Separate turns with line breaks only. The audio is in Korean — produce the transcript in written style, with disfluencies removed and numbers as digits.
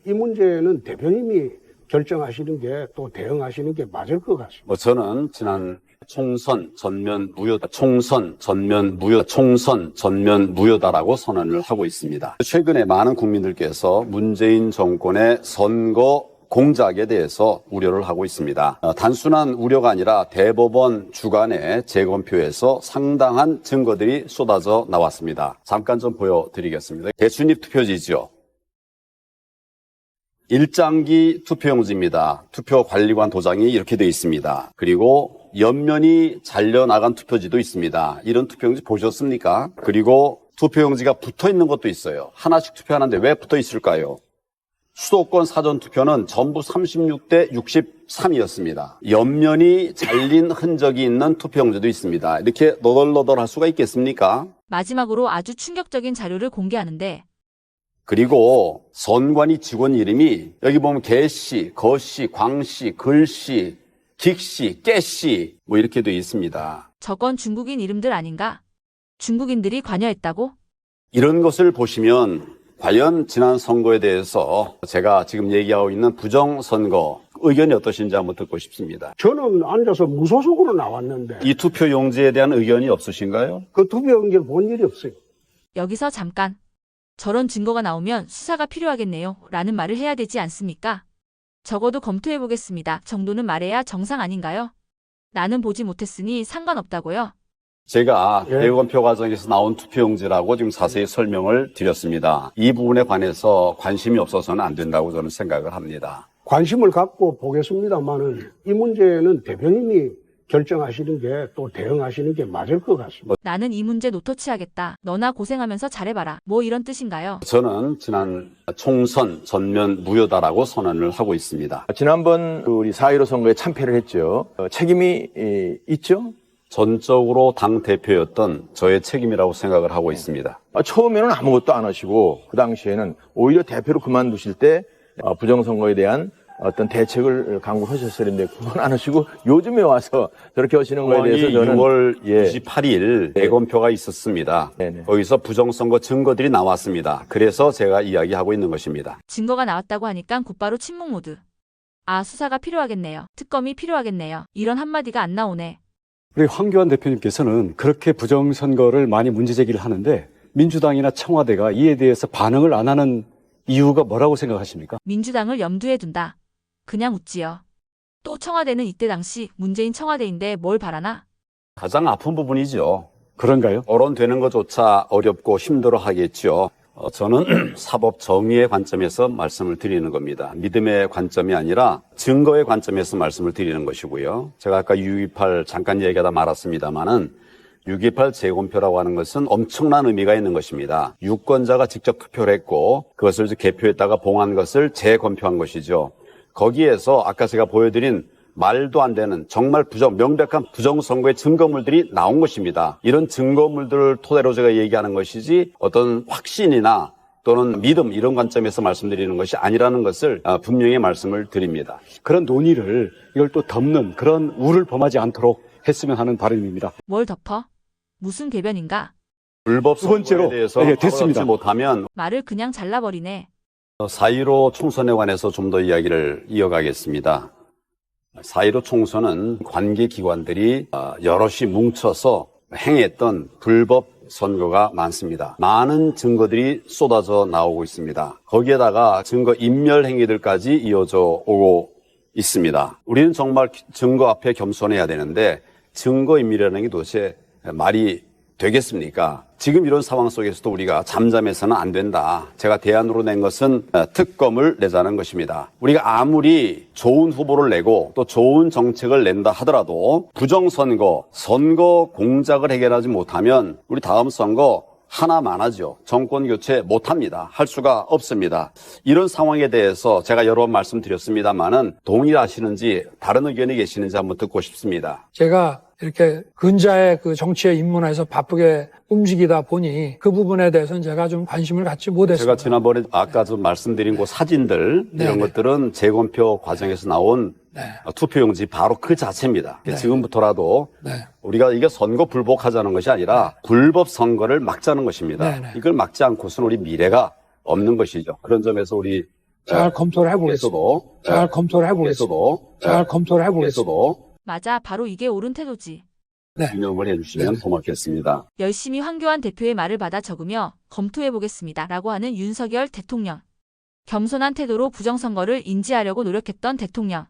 이 문제는 대표님이 결정하시는 게 또 대응하시는 게 맞을 것 같습니다.
저는 지난 총선 전면 무효다라고 선언을 하고 있습니다. 최근에 많은 국민들께서 문재인 정권의 선거 공작에 대해서 우려를 하고 있습니다. 단순한 우려가 아니라 대법원 주관의 재검표에서 상당한 증거들이 쏟아져 나왔습니다. 잠깐 좀 보여드리겠습니다. 대출입 투표지죠. 일장기 투표용지입니다. 투표관리관 도장이 이렇게 되어 있습니다. 그리고 옆면이 잘려나간 투표지도 있습니다. 이런 투표용지 보셨습니까? 그리고 투표용지가 붙어있는 것도 있어요. 하나씩 투표하는데 왜 붙어 있을까요? 수도권 사전투표는 전부 36대 63이었습니다. 옆면이 잘린 흔적이 있는 투표용지도 있습니다. 이렇게 너덜너덜할 수가 있겠습니까?
마지막으로 아주 충격적인 자료를 공개하는데
그리고 선관위 직원 이름이 여기 보면 개씨, 거씨, 광씨, 글씨, 긱씨, 깨씨 뭐 이렇게 되어 있습니다.
저건 중국인 이름들 아닌가? 중국인들이 관여했다고?
이런 것을 보시면 과연 지난 선거에 대해서 제가 지금 얘기하고 있는 부정선거 의견이 어떠신지 한번 듣고 싶습니다.
저는 앉아서 무소속으로 나왔는데
이 투표용지에 대한 의견이 없으신가요?
그 투표용지를 본 일이 없어요.
여기서 잠깐. 저런 증거가 나오면 수사가 필요하겠네요. 라는 말을 해야 되지 않습니까? 적어도 검토해보겠습니다. 정도는 말해야 정상 아닌가요? 나는 보지 못했으니 상관없다고요?
제가 대검표 과정에서 나온 투표용지라고 지금 자세히 설명을 드렸습니다. 이 부분에 관해서 관심이 없어서는 안 된다고 저는 생각을 합니다.
관심을 갖고 보겠습니다만은 이 문제는 대표님이 결정하시는 게 또 대응하시는 게 맞을 것 같습니다.
나는 이 문제 노터치하겠다. 너나 고생하면서 잘해봐라. 뭐 이런 뜻인가요?
저는 지난 총선 전면 무효다라고 선언을 하고 있습니다.
지난번 우리 4.15 선거에 참패를 했죠. 책임이 있죠?
전적으로 당 대표였던 저의 책임이라고 생각을 하고 있습니다.
처음에는 아무것도 안 하시고 그 당시에는 오히려 대표로 그만두실 때 부정선거에 대한 어떤 대책을 강구하셨을 텐데 그건 안 하시고 요즘에 와서 저렇게 하시는 거에 대해서 저는
6월 28일 대검표가 있었습니다.
네네.
거기서 부정선거 증거들이 나왔습니다. 그래서 제가 이야기하고 있는 것입니다.
증거가 나왔다고 하니까 곧바로 침묵 모드. 아, 수사가 필요하겠네요. 특검이 필요하겠네요. 이런 한마디가 안 나오네.
우리 황교안 대표님께서는 그렇게 부정선거를 많이 문제제기를 하는데 민주당이나 청와대가 이에 대해서 반응을 안 하는 이유가 뭐라고 생각하십니까?
민주당을 염두에 둔다. 그냥 웃지요. 또 청와대는 이때 당시 문재인 청와대인데 뭘 바라나?
가장 아픈 부분이죠.
그런가요?
거론되는 것조차 어렵고 힘들어 하겠죠. 저는 사법 정의의 관점에서 말씀을 드리는 겁니다. 믿음의 관점이 아니라 증거의 관점에서 말씀을 드리는 것이고요. 제가 아까 6.28 잠깐 얘기하다 말았습니다마는 6.28 재검표라고 하는 것은 엄청난 의미가 있는 것입니다. 유권자가 직접 투표를 했고 그것을 개표했다가 봉한 것을 재검표한 것이죠. 거기에서 아까 제가 보여드린 말도 안 되는 정말 명백한 부정선거의 증거물들이 나온 것입니다. 이런 증거물들을 토대로 제가 얘기하는 것이지 어떤 확신이나 또는 믿음 이런 관점에서 말씀드리는 것이 아니라는 것을 분명히 말씀을 드립니다.
그런 논의를 이걸 또 덮는 그런 우를 범하지 않도록 했으면 하는 바람입니다.
뭘 덮어? 무슨 개변인가?
불법
두 번째로,
선거에 대해서
됐습니다.
하지 못하면
말을 그냥 잘라버리네.
4.15 총선에 관해서 좀 더 이야기를 이어가겠습니다. 4.15 총선은 관계기관들이 여럿이 뭉쳐서 행했던 불법 선거가 많습니다. 많은 증거들이 쏟아져 나오고 있습니다. 거기에다가 증거 인멸 행위들까지 이어져 오고 있습니다. 우리는 정말 증거 앞에 겸손해야 되는데 증거 인멸이라는 게 도대체 말이 되겠습니까? 지금 이런 상황 속에서도 우리가 잠잠해서는 안 된다. 제가 대안으로 낸 것은 특검을 내자는 것입니다. 우리가 아무리 좋은 후보를 내고 또 좋은 정책을 낸다 하더라도 부정선거, 선거 공작을 해결하지 못하면 우리 다음 선거 하나 많아죠. 정권 교체 못합니다. 할 수가 없습니다. 이런 상황에 대해서 제가 여러 번 말씀드렸습니다만은 동의하시는지 다른 의견이 계시는지 한번 듣고 싶습니다.
제가 이렇게 근자의 그 정치에 입문해서 바쁘게 움직이다 보니 그 부분에 대해서는 제가 좀 관심을 갖지 못했습니다.
제가 지난번에 아까 좀 말씀드린 그 사진들 이런 것들은 재검표 과정에서 나온 투표용지 바로 그 자체입니다. 지금부터라도 우리가 이게 선거 불복하자는 것이 아니라 불법 선거를 막자는 것입니다. 이걸 막지 않고서는 우리 미래가 없는 것이죠. 그런 점에서 우리
잘 검토를 해보겠습니다. 잘 검토를 해보겠습니다. 잘 검토를 해보겠습니다.
맞아, 바로 이게 옳은 태도지.
설명을 해주시면 고맙겠습니다.
열심히 황교안 대표의 말을 받아 적으며 검토해보겠습니다. 라고 하는 윤석열 대통령. 겸손한 태도로 부정선거를 인지하려고 노력했던 대통령.